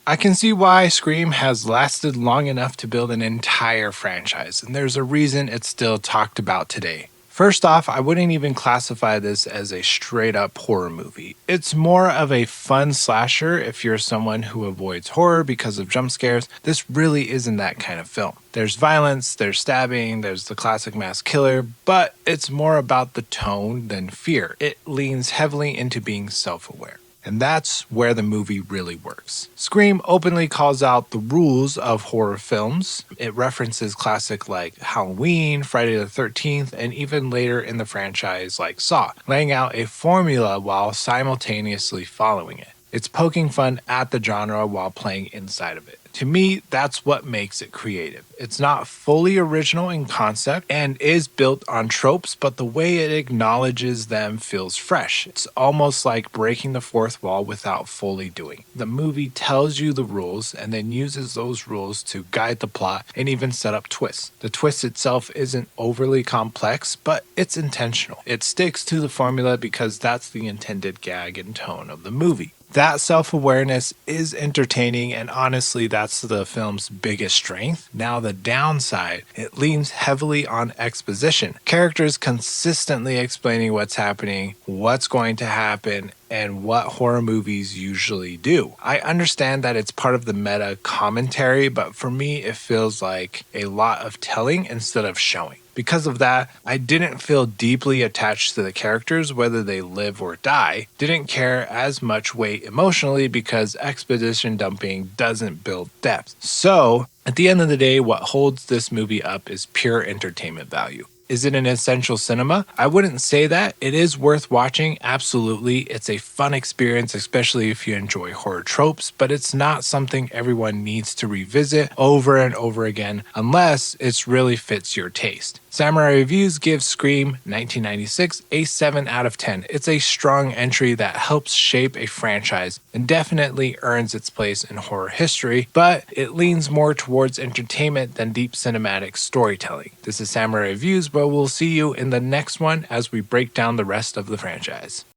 I can see why Scream has lasted long enough to build an entire franchise, and there's a reason it's still talked about today. First off, I wouldn't even classify this as a straight up horror movie. It's more of a fun slasher if you're someone who avoids horror because of jump scares. This really isn't that kind of film. There's violence, there's stabbing, there's the classic mass killer, but it's more about the tone than fear. It leans heavily into being self aware. And that's where the movie really works. Scream openly calls out the rules of horror films. It references classic like Halloween, Friday the 13th, and even later in the franchise like Saw, laying out a formula while simultaneously following it. It's poking fun at the genre while playing inside of it. To me, that's what makes it creative. It's not fully original in concept and is built on tropes, but the way it acknowledges them feels fresh. It's almost like breaking the fourth wall without fully doing. The movie tells you the rules and then uses those rules to guide the plot and even set up twists. The twist itself isn't overly complex, but it's intentional. It sticks to the formula because that's the intended gag and tone of the movie. That self awareness is entertaining, and honestly, that's the film's biggest strength. Now, the downside, it leans heavily on exposition. Characters consistently explaining what's happening, what's going to happen, and what horror movies usually do. I understand that it's part of the meta commentary, but for me, it feels like a lot of telling instead of showing. Because of that, I didn't feel deeply attached to the characters, whether they live or die. Didn't care as much weight emotionally because exposition dumping doesn't build depth. So, at the end of the day, what holds this movie up is pure entertainment value. Is it an essential cinema? I wouldn't say that. It is worth watching, absolutely. It's a fun experience, especially if you enjoy horror tropes, but it's not something everyone needs to revisit over and over again unless it really fits your taste. Samurai Reviews gives Scream 1996 a 7 out of 10. It's a strong entry that helps shape a franchise and definitely earns its place in horror history, but it leans more towards entertainment than deep cinematic storytelling. This is Samurai Reviews, but we'll see you in the next one as we break down the rest of the franchise.